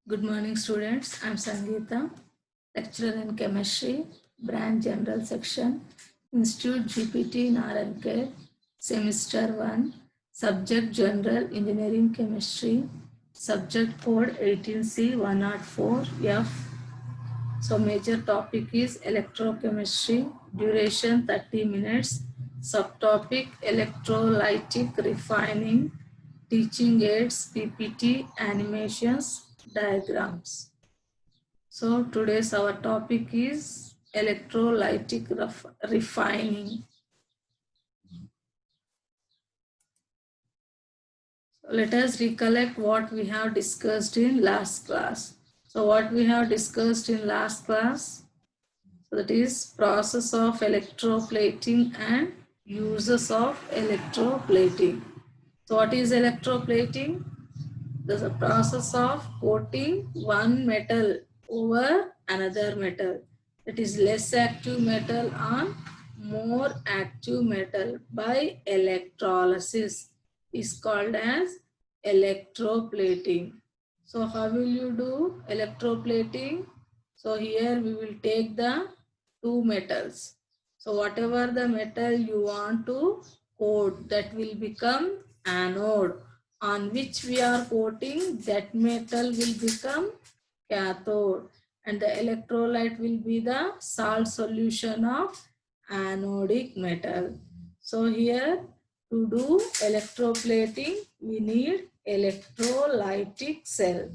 Good morning, students. I'm Sangeeta, lecturer in chemistry, branch general section, Institute GPT Naranke, semester 1, subject general engineering chemistry, subject code 18C104F. So, major topic is electrochemistry, duration 30 minutes, subtopic electrolytic refining, teaching aids, PPT, animations, diagrams. So today's our topic is electrolytic refining. So let us recollect what we have discussed in last class. So what we have discussed in last class, so that is process of electroplating and uses of electroplating. So what is electroplating? There's a process of coating one metal over another metal. It is less active metal on more active metal by electrolysis is called as electroplating. So how will you do electroplating? So here we will take the two metals. So whatever the metal you want to coat, that will become anode, on which we are coating, that metal will become cathode, and the electrolyte will be the salt solution of anodic metal. So here to do electroplating we need electrolytic cell.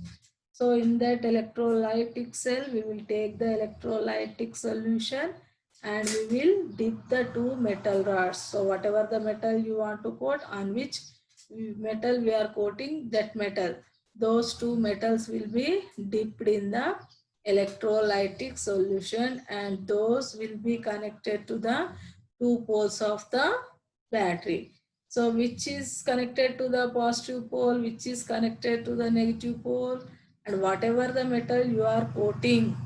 So in that electrolytic cell we will take the electrolytic solution and we will dip the two metal rods. So whatever the metal you want to coat, on which metal we are coating, that metal, those two metals will be dipped in the electrolytic solution and those will be connected to the two poles of the battery. So which is connected to the positive pole, which is connected to the negative pole, and whatever the metal you are coating,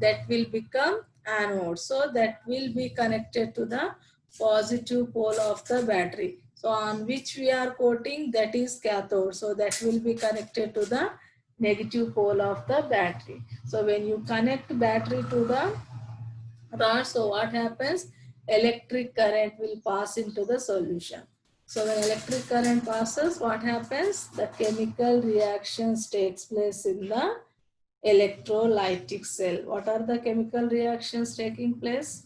that will become anode. So that will be connected to the positive pole of the battery. So on which we are coating, that is cathode. So that will be connected to the negative pole of the battery. So when you connect battery to the rod, so what happens? Electric current will pass into the solution. So when electric current passes, what happens? The chemical reactions takes place in the electrolytic cell. What are the chemical reactions taking place?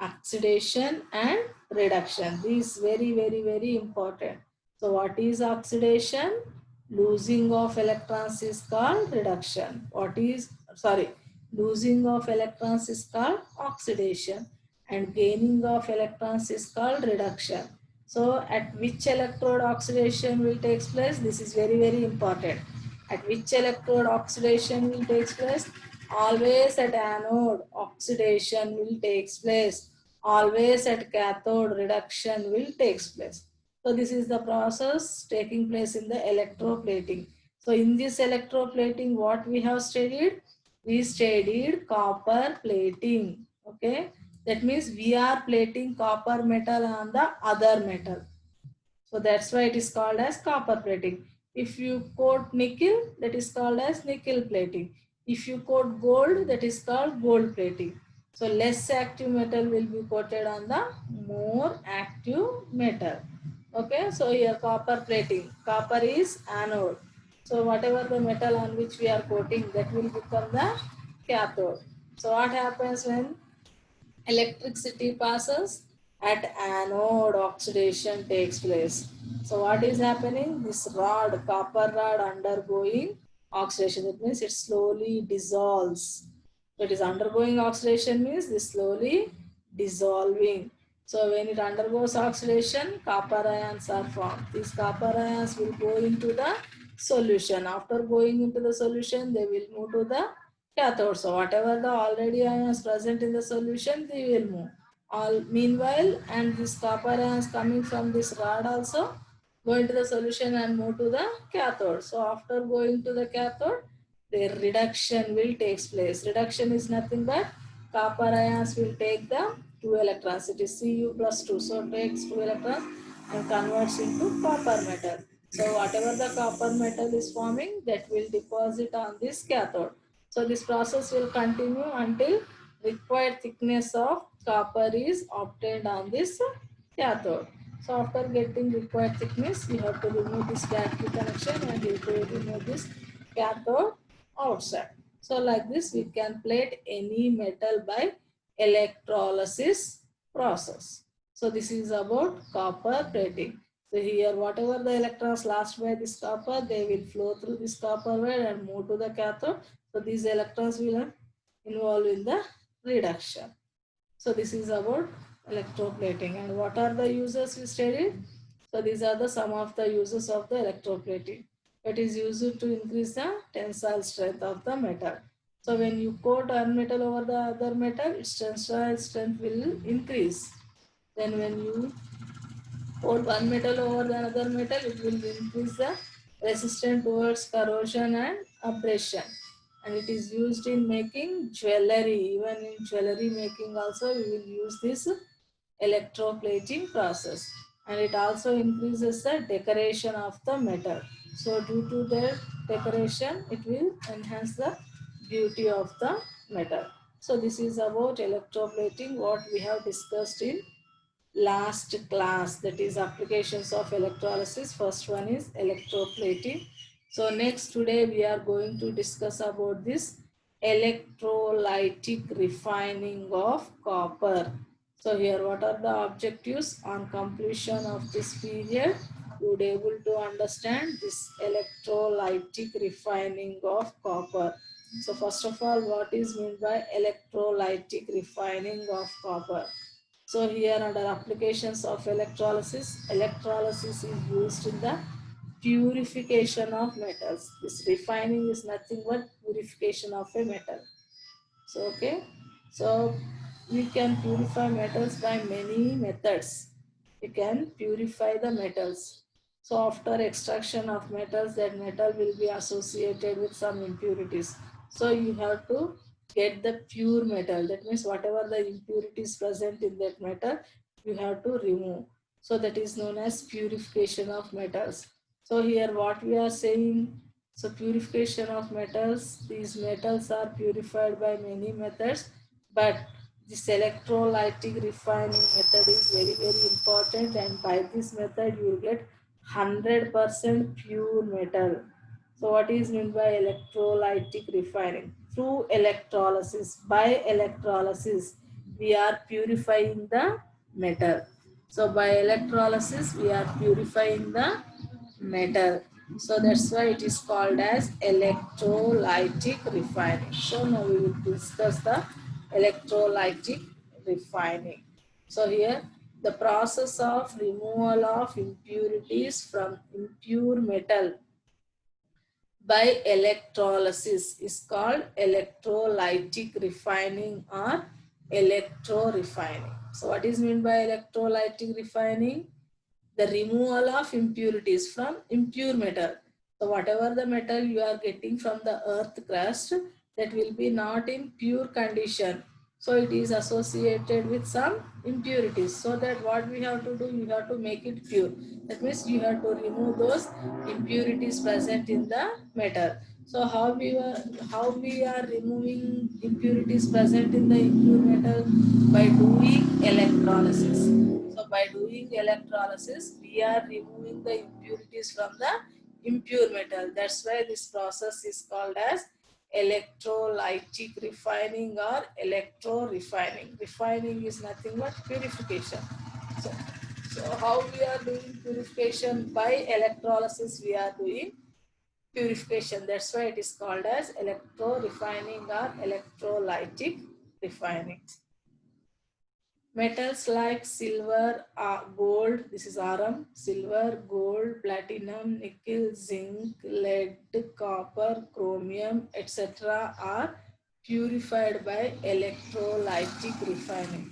Oxidation and reduction. This is very important. So what is oxidation? Losing of electrons is called reduction. Losing of electrons is called oxidation and gaining of electrons is called reduction. So at which electrode oxidation will take place? This is very important. At which electrode oxidation will take place? Always at anode oxidation will take place. Always at cathode reduction will take place. So this is the process taking place in the electroplating. So in this electroplating, what we have studied? We studied copper plating. Okay. That means we are plating copper metal on the other metal. So that's why it is called as copper plating. If you coat nickel, that is called as nickel plating. If you coat gold, that is called gold plating. So less active metal will be coated on the more active metal. Okay, so here copper plating. Copper is anode. So whatever the metal on which we are coating, that will become the cathode. So what happens when electricity passes? At anode oxidation takes place. So what is happening? This rod, copper rod undergoing oxidation. That means it slowly dissolves. So it is undergoing oxidation means this slowly dissolving. So when it undergoes oxidation, copper ions are formed. These copper ions will go into the solution. After going into the solution, they will move to the cathode. So whatever the already ions present in the solution, they will move. All meanwhile, and this copper ions coming from this rod also go into the solution and move to the cathode. So after going to the cathode, the reduction will take place. Reduction is nothing but copper ions will take the 2 electrons. It is Cu plus 2. So takes 2 electrons and converts into copper metal. So whatever the copper metal is forming, that will deposit on this cathode. So this process will continue until required thickness of copper is obtained on this cathode. So after getting required thickness, you have to remove this battery connection and you have to remove this cathode outside. So like this, we can plate any metal by electrolysis process. So this is about copper plating. So here, whatever the electrons lost by this copper, they will flow through this copper wire and move to the cathode. So these electrons will involve in the reduction. So this is about electroplating. And what are the uses we studied? So these are the some of the uses of the electroplating. It is used to increase the tensile strength of the metal. So when you coat one metal over the other metal, its tensile strength will increase. Then when you coat one metal over the another metal, it will increase the resistance towards corrosion and abrasion. And it is used in making jewelry. Even in jewelry making also, we will use this electroplating process. And it also increases the decoration of the metal. So due to the decoration, it will enhance the beauty of the metal. So this is about electroplating, what we have discussed in last class, that is applications of electrolysis. First one is electroplating. So next today we are going to discuss about this electrolytic refining of copper. So here what are the objectives on completion of this period? You would able to understand this electrolytic refining of copper. So first of all, what is meant by electrolytic refining of copper? So here under applications of electrolysis is used in the purification of metals. This refining is nothing but purification of a metal. So okay, so we can purify metals by many methods. We can purify the metals. So after extraction of metals, that metal will be associated with some impurities. So you have to get the pure metal. That means whatever the impurities present in that metal, you have to remove. So that is known as purification of metals. So here what we are saying, so purification of metals, these metals are purified by many methods, but this electrolytic refining method is very, very important, and by this method you will get 100% pure metal. So what is meant by electrolytic refining? Through electrolysis, by electrolysis, we are purifying the metal. So by electrolysis, we are purifying the metal. So that's why it is called as electrolytic refining. So now we will discuss the electrolytic refining. So here the process of removal of impurities from impure metal by electrolysis is called electrolytic refining or electro refining. So what is meant by electrolytic refining? The removal of impurities from impure metal. So whatever the metal you are getting from the earth crust, that will be not in pure condition. So it is associated with some impurities. So that what we have to do, you have to make it pure. That means you have to remove those impurities present in the metal. So how we are removing impurities present in the impure metal? By doing electrolysis. So by doing electrolysis, we are removing the impurities from the impure metal. That's why this process is called as electrolytic refining or electro refining. Refining is nothing but purification. So, so how we are doing purification? By electrolysis we are doing purification. That's why it is called as electro refining or electrolytic refining. Metals like silver, gold, this is Rm, silver, gold, platinum, nickel, zinc, lead, copper, chromium, etc. are purified by electrolytic refining.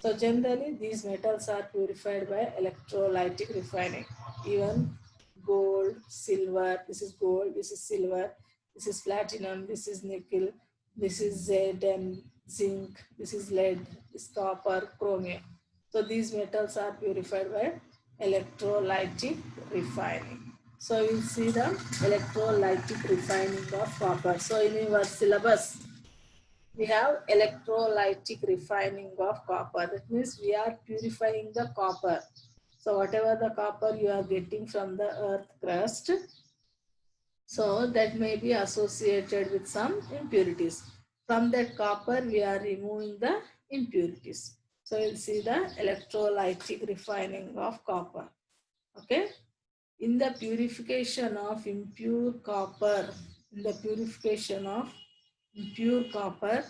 So generally these metals are purified by electrolytic refining. Even gold, silver, this is gold, this is silver, this is platinum, this is nickel, this is lead and zinc, this is lead, this is copper, chromium. So these metals are purified by electrolytic refining. So we'll see the electrolytic refining of copper. So in our syllabus, we have electrolytic refining of copper. That means we are purifying the copper. So whatever the copper you are getting from the earth crust, so that may be associated with some impurities. From that copper, we are removing the impurities. So you'll see the electrolytic refining of copper. Okay. In the purification of impure copper, in the purification of impure copper,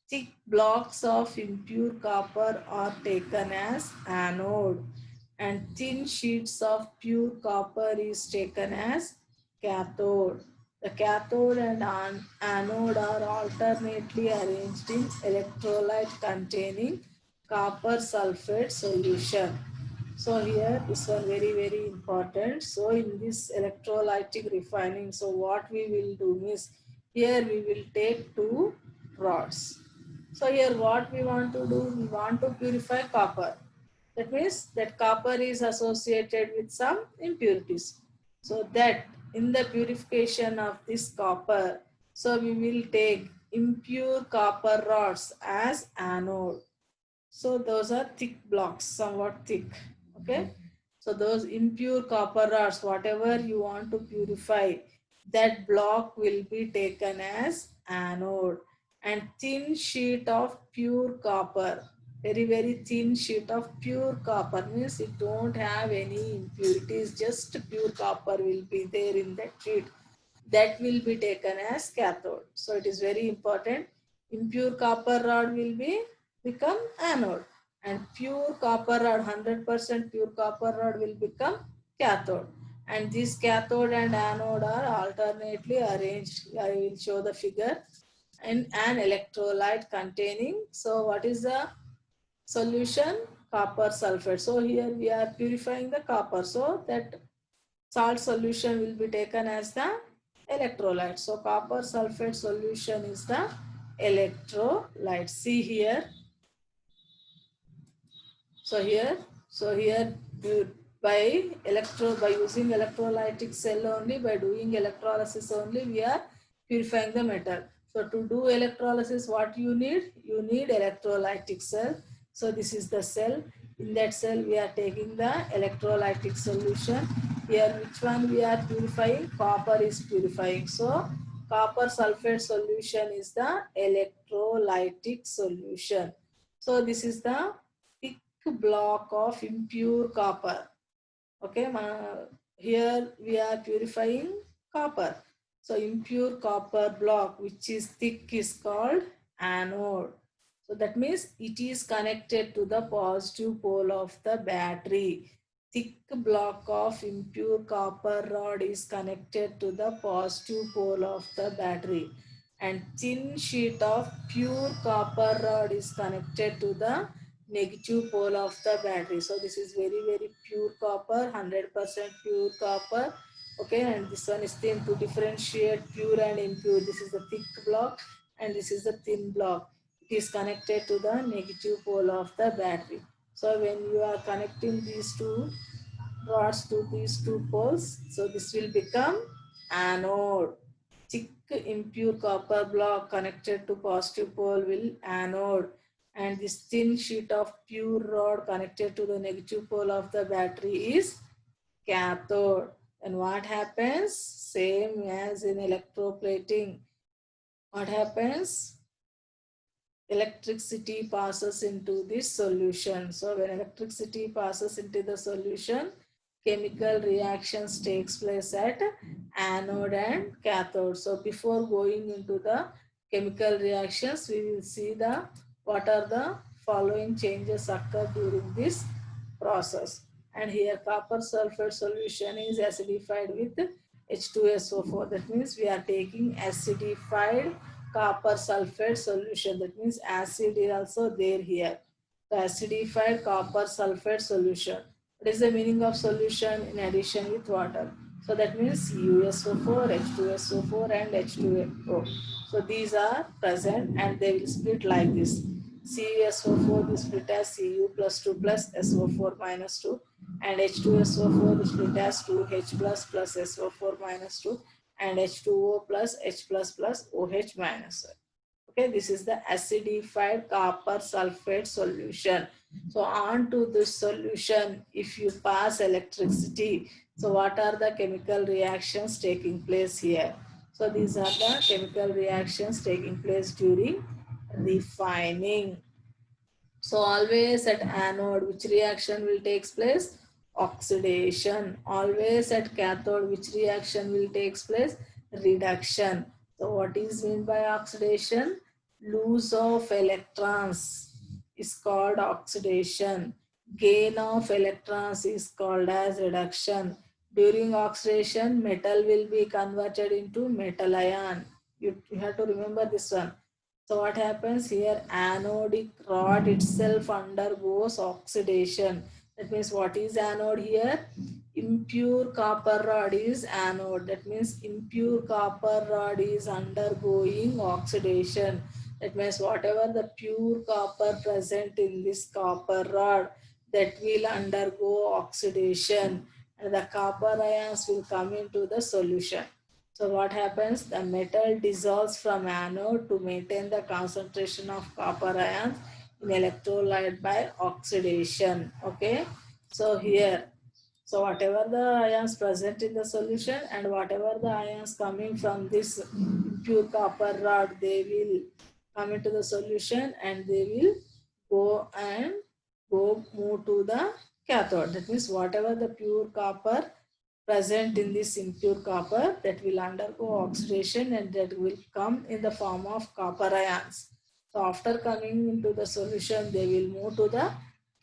thick blocks of impure copper are taken as anode and thin sheets of pure copper is taken as cathode. The cathode and anode are alternately arranged in electrolyte containing copper sulfate solution. So here this one very important. So in this electrolytic refining, so what we will do is here we will take two rods. So here what we want to do, we want to purify copper. That means that copper is associated with some impurities. So that in the purification of this copper, so we will take impure copper rods as anode. So those are thick blocks, somewhat thick. Okay. So those impure copper rods, whatever you want to purify, that block will be taken as anode. And thin sheet of pure copper, very thin sheet of pure copper means it don't have any impurities, just pure copper will be there in that sheet. That will be taken as cathode. So it is very important. Impure copper rod will be become anode and pure copper rod, 100% pure copper rod will become cathode. And this cathode and anode are alternately arranged. I will show the figure. In an electrolyte containing, so what is the solution? Copper sulfate. So here we are purifying the copper. So that salt solution will be taken as the electrolyte. So copper sulfate solution is the electrolyte. See here. So here by using electrolytic cell only, by doing electrolysis only, we are purifying the metal. So to do electrolysis, what you need? You need electrolytic cell. So this is the cell. In that cell, we are taking the electrolytic solution. Here, which one we are purifying? Copper is purifying. So copper sulfate solution is the electrolytic solution. So this is the block of impure copper. Okay, here we are purifying copper. So impure copper block which is thick is called anode. So that means it is connected to the positive pole of the battery. Thick block of impure copper rod is connected to the positive pole of the battery. And thin sheet of pure copper rod is connected to the negative pole of the battery. So this is very pure copper, 100% pure copper. Okay, and this one is thin. To differentiate pure and impure, this is the thick block and this is the thin block. It is connected to the negative pole of the battery. So when you are connecting these two rods to these two poles, so this will become anode. Thick impure copper block connected to positive pole will anode, and this thin sheet of pure rod connected to the negative pole of the battery is cathode. And what happens? Same as in electroplating. What happens? Electricity passes into this solution. So when electricity passes into the solution, chemical reactions takes place at anode and cathode. So before going into the chemical reactions, we will see the what are the following changes occur during this process. And here copper sulfate solution is acidified with H2SO4. That means we are taking acidified copper sulfate solution. That means acid is also there here. The acidified copper sulfate solution. What is the meaning of solution in addition with water? So that means USO4, H2SO4 and H2O. So these are present and they will split like this. CuSO4 will split as Cu plus 2 plus SO4 minus 2. and H2SO4 which will has 2H plus SO4 minus 2 and H2O plus H plus OH minus 1. Okay, this is the acidified copper sulfate solution. So on to this solution, if you pass electricity, so what are the chemical reactions taking place here? So these are the chemical reactions taking place during refining. So always at anode, which reaction will take place? Oxidation. Always at cathode, which reaction will take place? Reduction. So what is meant by oxidation? Loss of electrons is called oxidation. Gain of electrons is called as reduction. During oxidation, metal will be converted into metal ion. You have to remember this one. So what happens here? Anodic rod itself undergoes oxidation. That means what is anode here? Impure copper rod is anode. That means impure copper rod is undergoing oxidation. That means whatever the pure copper present in this copper rod, that will undergo oxidation and the copper ions will come into the solution. So what happens? The metal dissolves from anode to maintain the concentration of copper ions in electrolyte by oxidation. Okay. So here, so whatever the ions present in the solution and whatever the ions coming from this pure copper rod, they will come into the solution and they will go move to the cathode. That means whatever the pure copper present in this impure copper, that will undergo oxidation and that will come in the form of copper ions. So after coming into the solution, they will move to the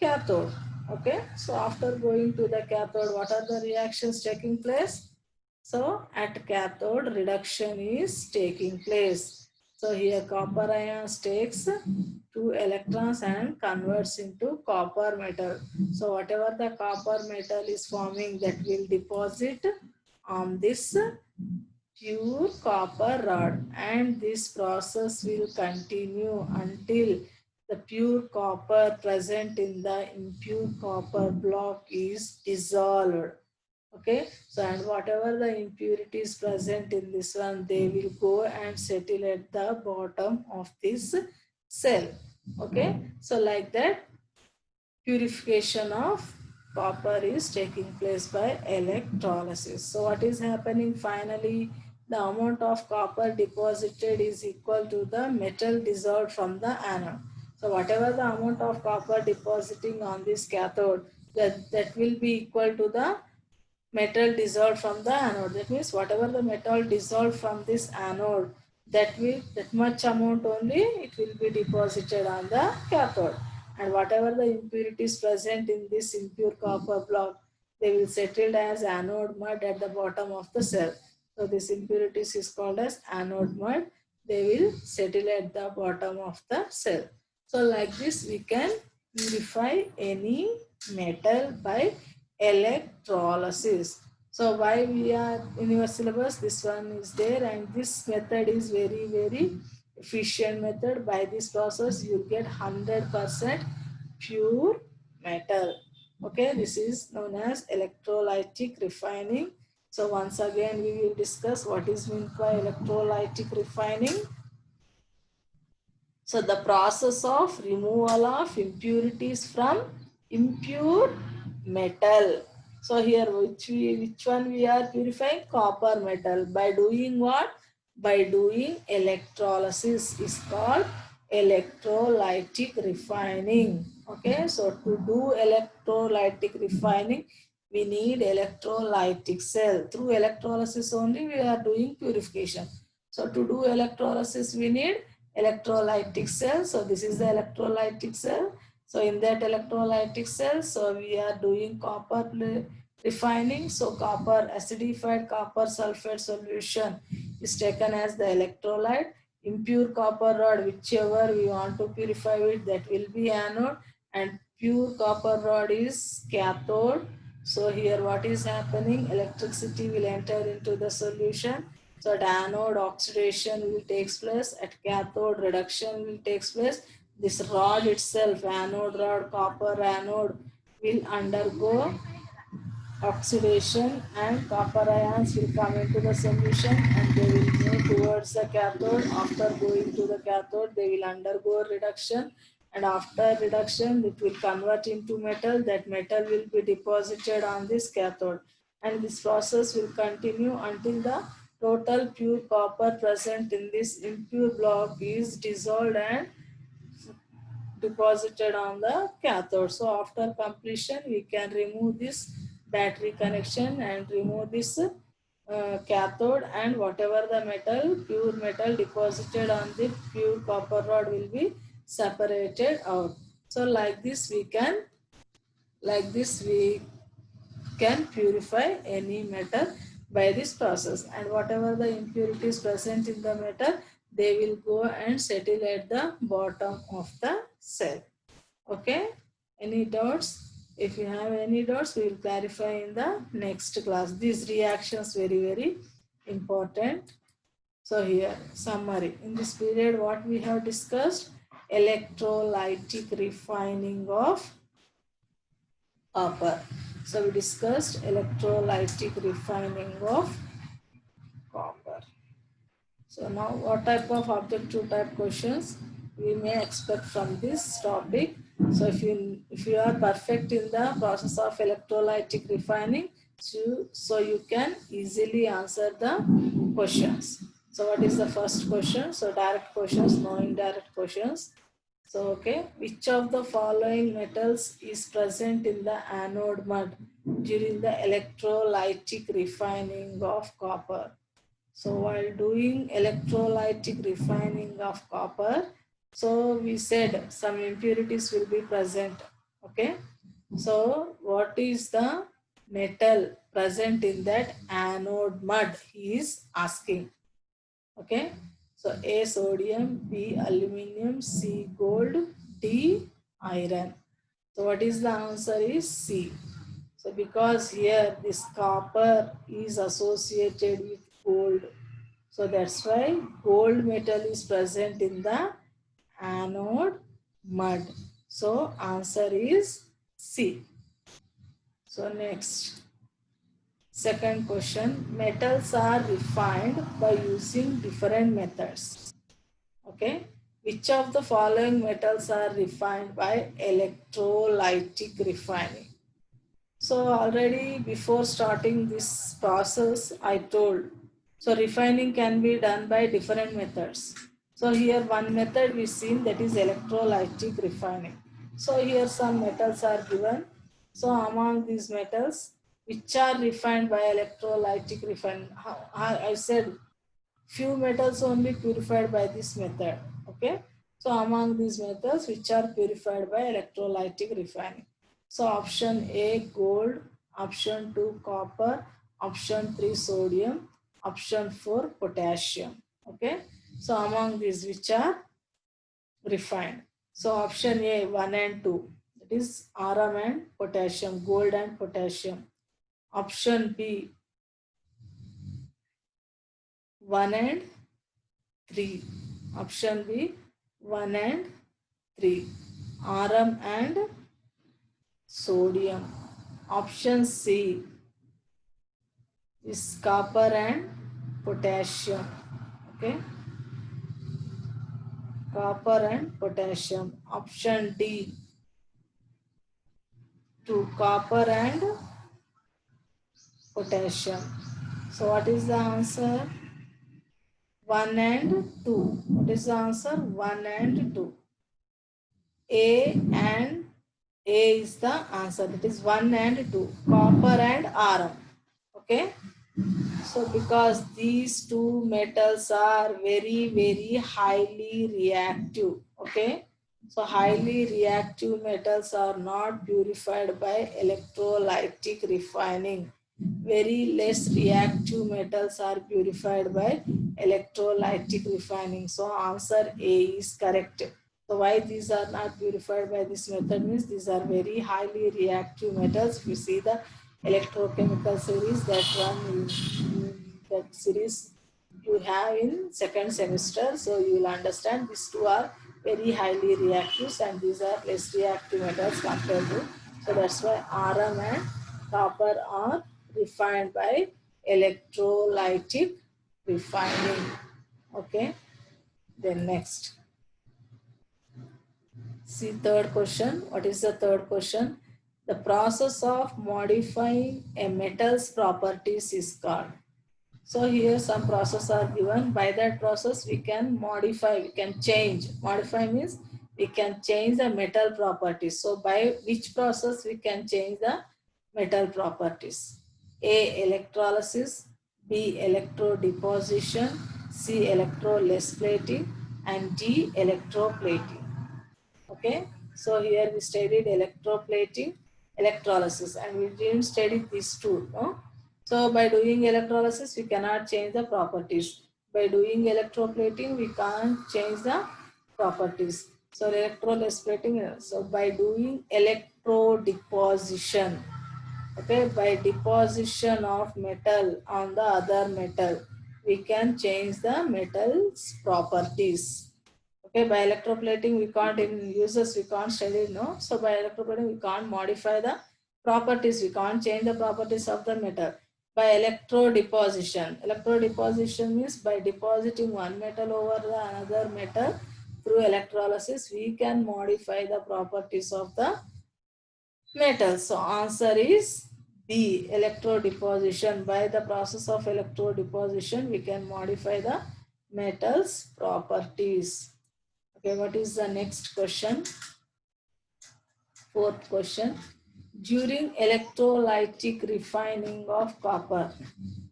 cathode. Okay, so after going to the cathode, what are the reactions taking place? So at cathode, reduction is taking place. So here copper ions takes 2 electrons and converts into copper metal. So whatever the copper metal is forming, that will deposit on this pure copper rod, and this process will continue until the pure copper present in the impure copper block is dissolved. Okay, so and whatever the impurities present in this one, they will go and settle at the bottom of this cell. Okay, so like that, purification of copper is taking place by electrolysis. So what is happening finally? The amount of copper deposited is equal to the metal dissolved from the anode. So whatever the amount of copper depositing on this cathode, that will be equal to the metal dissolved from the anode. That means whatever the metal dissolved from this anode, that much amount only it will be deposited on the cathode. And whatever the impurities present in this impure copper block, they will settle as anode mud at the bottom of the cell. So this impurities is called as anode mud. They will settle at the bottom of the cell. So like this we can purify any metal by electrolysis. So why we are in your syllabus, this one is there, and this method is very efficient method. By this process you get 100% pure metal. Okay, this is known as electrolytic refining. So once again we will discuss what is meant by electrolytic refining. So the process of removal of impurities from impure metal. So here which one we are purifying? Copper metal. By doing what? By doing electrolysis is called electrolytic refining. Okay, so to do electrolytic refining, we need electrolytic cell. Through electrolysis only we are doing purification. So to do electrolysis we need electrolytic cell. So this is the electrolytic cell. So in that electrolytic cell, so we are doing copper refining. So copper, acidified copper sulfate solution is taken as the electrolyte. Impure copper rod, whichever we want to purify it, that will be anode, and pure copper rod is cathode. So here what is happening? Electricity will enter into the solution. So at anode oxidation will take place, at cathode reduction will take place. This rod itself, anode rod, copper anode, will undergo oxidation, and copper ions will come into the solution and they will move towards the cathode. After going to the cathode, they will undergo reduction, and after reduction it will convert into metal. That metal will be deposited on this cathode, and this process will continue until the total pure copper present in this impure block is dissolved and deposited on the cathode. So after completion, we can remove this battery connection and remove this cathode, and whatever the metal, pure metal deposited on the pure copper rod will be separated out. So like this we can purify any metal by this process, and whatever the impurities present in the metal, they will go and settle at the bottom of the cell. Okay, any doubts? If you have any doubts, we will clarify in the next class. These reactions very important. So here summary, in this period what we have discussed: electrolytic refining of copper. So we discussed electrolytic refining of copper. So now what type of objective type questions we may expect from this topic? So if you are perfect in the process of electrolytic refining, so you can easily answer the questions. So what is the first question? So direct questions, no indirect questions. So, okay, which of the following metals is present in the anode mud during the electrolytic refining of copper? So, while doing electrolytic refining of copper, so we said some impurities will be present. Okay, so what is the metal present in that anode mud? He is asking. Okay, so A sodium, B aluminum, C gold, D iron. So what is the answer is C. So because here this copper is associated with gold, so that's why gold metal is present in the anode mud. So answer is C. So next. Second question, metals are refined by using different methods. Okay, which of the following metals are refined by electrolytic refining? So already before starting this process, I told, so refining can be done by different methods. So here one method we've seen, that is electrolytic refining. So here some metals are given. So among these metals, which are refined by electrolytic refining, I said few metals only purified by this method. Okay, so among these metals, which are purified by electrolytic refining? So option A gold, option 2 copper, option 3 sodium, option 4 potassium. Okay, so among these which are refined? So option A 1 and 2, that is Rm and potassium, gold and potassium. Option B 1 and 3. Option B 1 and 3, Rm and sodium. Option C is copper and potassium. Okay, copper and potassium. Option D 2, copper and potassium. So what is the answer? 1 and 2. What is the answer? 1 and 2. A is the answer. That is 1 and 2. Copper and Rm. Okay. So because these two metals are very highly reactive. Okay. So highly reactive metals are not purified by electrolytic refining. Very less reactive metals are purified by electrolytic refining. So answer A is correct. So why these are not purified by this method means these are very highly reactive metals. If you see the electrochemical series, that one that series you have in second semester, so you will understand these two are very highly reactive and these are less reactive metals compared to. So that's why Rm and copper are refined by electrolytic refining. Okay, then next. See third question. What is the third question? The process of modifying a metal's properties is called. So here some process are given. By that process we can modify, we can change. Modify means we can change the metal properties. So by which process we can change the metal properties? A. Electrolysis, B. Electrodeposition, C. Electrolysis and D. Electroplating. Okay, so here we studied electroplating, electrolysis, and we didn't study these two. No? So by doing electrolysis, we cannot change the properties. By doing electroplating, we can't change the properties. So electrolysis, so by doing electrodeposition, okay, by deposition of metal on the other metal, we can change the metal's properties. Okay, by electroplating, we can't in uses, we can't study, no. So by electroplating, we can't modify the properties, we can't change the properties of the metal. By electrodeposition means by depositing one metal over the another metal through electrolysis, we can modify the properties of the metal. So answer is B, electrodeposition. By the process of electrodeposition, we can modify the metal's properties. Okay, what is the next question? Fourth question. During electrolytic refining of copper.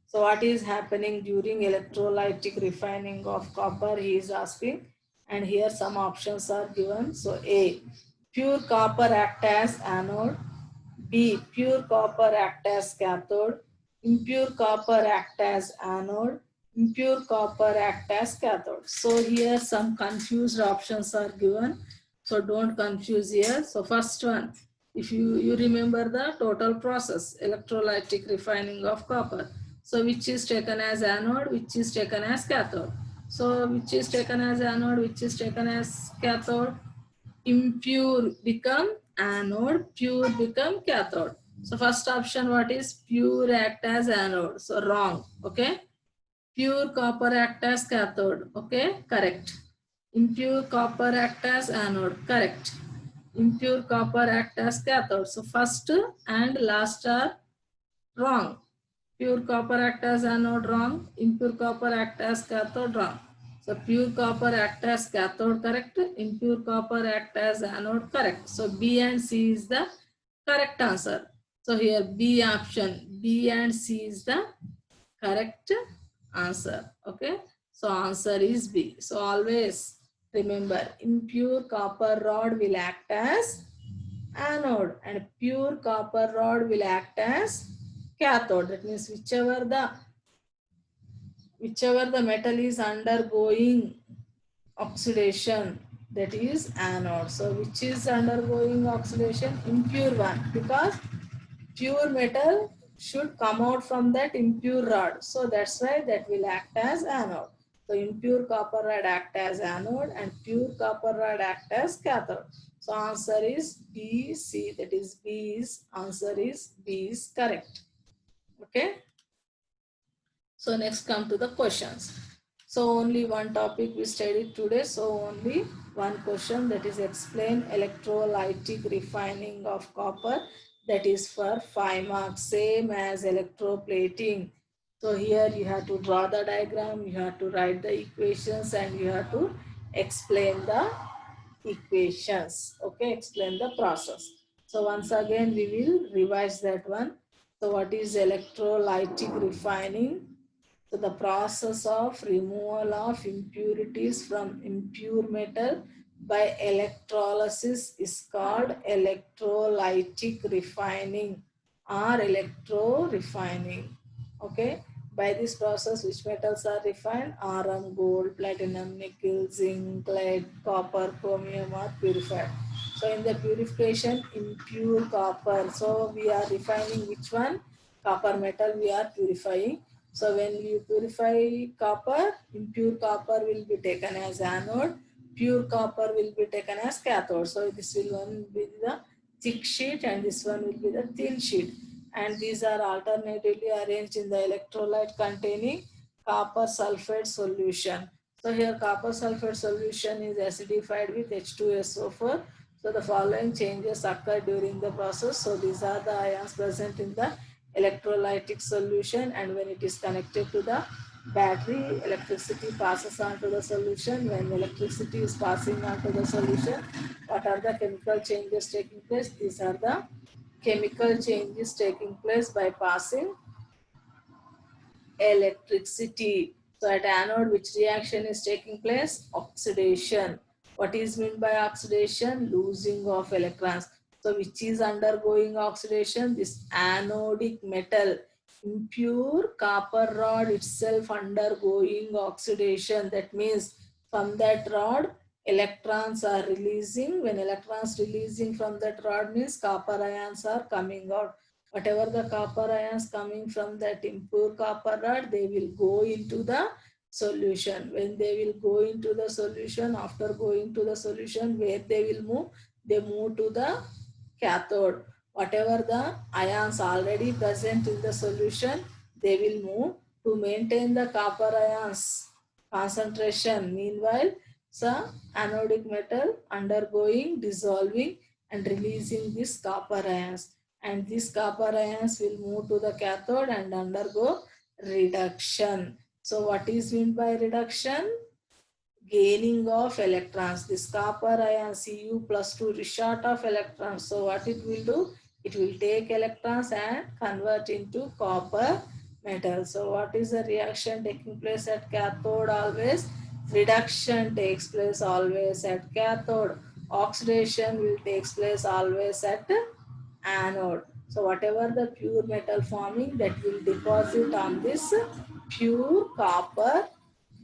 So what is happening during electrolytic refining of copper, he is asking. And here some options are given. So A, pure copper act as anode. B, pure copper act as cathode. Impure copper act as anode. Impure copper act as cathode. So here some confused options are given. So don't confuse here. So first one, if you remember the total process, electrolytic refining of copper. So which is taken as anode, which is taken as cathode. So which is taken as anode, which is taken as cathode. Impure become anode, pure become cathode. So first option, what is pure act as anode? So wrong. Okay. Pure copper act as cathode. Okay, correct. Impure copper act as anode. Correct. Impure copper act as cathode. So first and last are wrong. Pure copper act as anode, wrong. Impure copper act as cathode, wrong. So pure copper act as cathode, correct. Impure copper act as anode, correct. So B and C is the correct answer. So here B option, B and C is the correct answer. Okay, so answer is B. So always remember, impure copper rod will act as anode and pure copper rod will act as cathode. That means whichever the metal is undergoing oxidation, that is anode. So which is undergoing oxidation? Impure one, because pure metal should come out from that impure rod. So that's why that will act as anode. So impure copper rod act as anode and pure copper rod act as cathode. So answer is B, C. That is B is answer is B is correct. Okay. So next come to the questions. So only one topic we studied today. So only one question, that is explain electrolytic refining of copper. That is for 5 marks, same as electroplating. So here you have to draw the diagram, you have to write the equations and you have to explain the equations. Okay, explain the process. So once again we will revise that one. So what is electrolytic refining? So the process of removal of impurities from impure metal by electrolysis is called electrolytic refining or electro refining. Okay. By this process, which metals are refined? Iron, gold, platinum, nickel, zinc, lead, copper, chromium are purified. So in the purification, impure copper. So we are refining which one? Copper metal we are purifying. So when you purify copper, impure copper will be taken as anode, pure copper will be taken as cathode. So this will one be the thick sheet and this one will be the thin sheet. and these are alternatively arranged in the electrolyte containing copper sulfate solution. So here copper sulfate solution is acidified with H2SO4. So the following changes occur during the process. So these are the ions present in the electrolytic solution, and when it is connected to the battery, electricity passes on to the solution. When electricity is passing on to the solution, what are the chemical changes taking place? These are the chemical changes taking place by passing electricity. So at anode, which reaction is taking place? Oxidation. What is meant by oxidation? Losing of electrons. So which is undergoing oxidation? This anodic metal. Impure copper rod itself undergoing oxidation. That means from that rod, electrons are releasing. When electrons releasing from that rod means copper ions are coming out. Whatever the copper ions coming from that impure copper rod, they will go into the solution. When they will go into the solution, after going to the solution, where they will move? They move to the cathode. Whatever the ions already present in the solution, they will move to maintain the copper ions concentration. Meanwhile, the anodic metal undergoing dissolving and releasing these copper ions, and these copper ions will move to the cathode and undergo reduction. So what is meant by reduction? Gaining of electrons. This copper ion Cu plus 2 is short of electrons. So what it will do? It will take electrons and convert into copper metal. So what is the reaction taking place at cathode always? Reduction takes place always at cathode. Oxidation will take place always at anode. So whatever the pure metal forming, that will deposit on this pure copper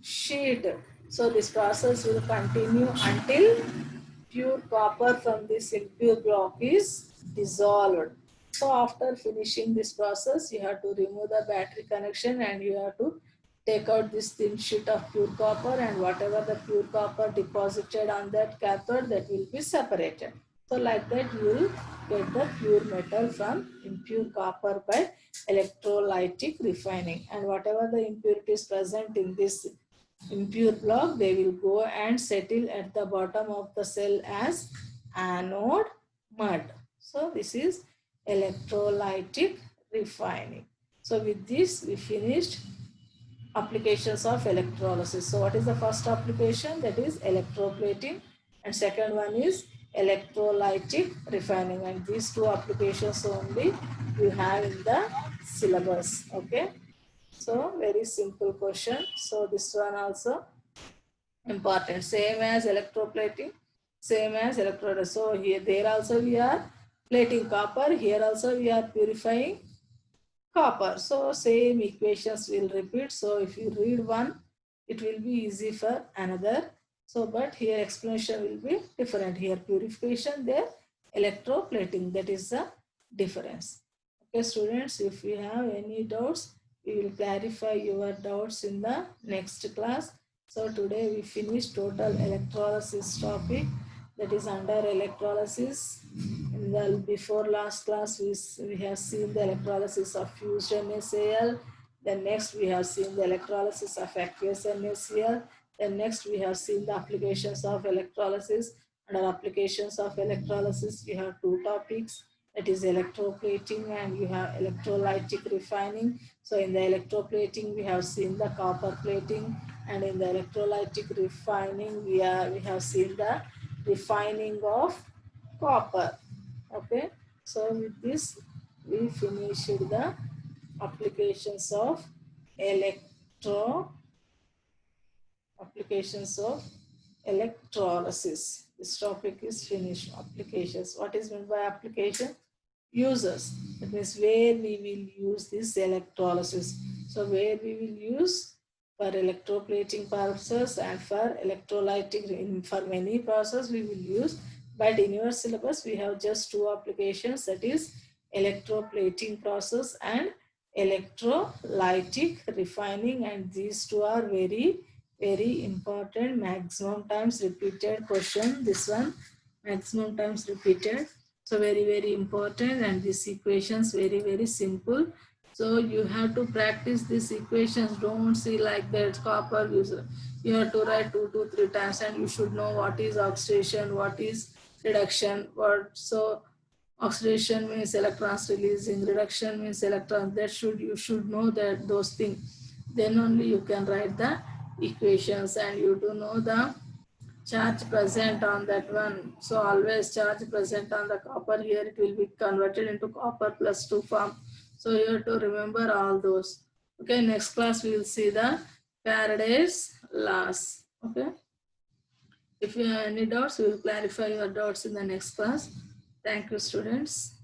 sheet. So this process will continue until pure copper from this impure block is dissolved. So after finishing this process, you have to remove the battery connection and you have to take out this thin sheet of pure copper, and whatever the pure copper deposited on that cathode, that will be separated. So like that you will get the pure metal from impure copper by electrolytic refining, and whatever the impurities present in this impure block, they will go and settle at the bottom of the cell as anode mud. So this is electrolytic refining. So with this we finished applications of electrolysis. So what is the first application? That is electroplating, and second one is electrolytic refining, and these two applications only you have in the syllabus. Okay, so very simple question. So this one also important, same as electroplating, same as electrolysis. So here, there also we are plating copper, here also we are purifying copper. So same equations will repeat. So if you read one, it will be easy for another. So but here explanation will be different. Here purification, there electroplating, that is the difference. Okay students, if you have any doubts, we will clarify your doubts in the next class. So today we finished total electrolysis topic, that is under electrolysis. In the before last class, we have seen the electrolysis of fused NaCl. Then next we have seen the electrolysis of aqueous NaCl. Then next we have seen the applications of electrolysis. Under applications of electrolysis, we have two topics, that is electroplating and you have electrolytic refining. So in the electroplating, we have seen the copper plating, and in the electrolytic refining, we have seen the refining of copper. Okay, so with this we finished the applications of electrolysis. This topic is finished. Applications. What is meant by application? Uses. That means where we will use this electrolysis. So where we will use for electroplating purposes and for electrolytic, for many processes we will use. But in your syllabus we have just two applications, that is electroplating process and electrolytic refining, and these two are very important, maximum times repeated question. This one maximum times repeated. So very important, and these equations very simple. So you have to practice these equations. Don't see like that copper user. You have to write 2 to 3 times, and you should know what is oxidation, what is reduction, what. So oxidation means electrons releasing, reduction means electrons. That you should know that those things. Then only you can write the equations, and you do know the charge present on that one. So always charge present on the copper. Here it will be converted into copper plus 2 form. So you have to remember all those. Okay, next class we will see the Faraday's laws. Okay. If you have any doubts, we will clarify your doubts in the next class. Thank you, students.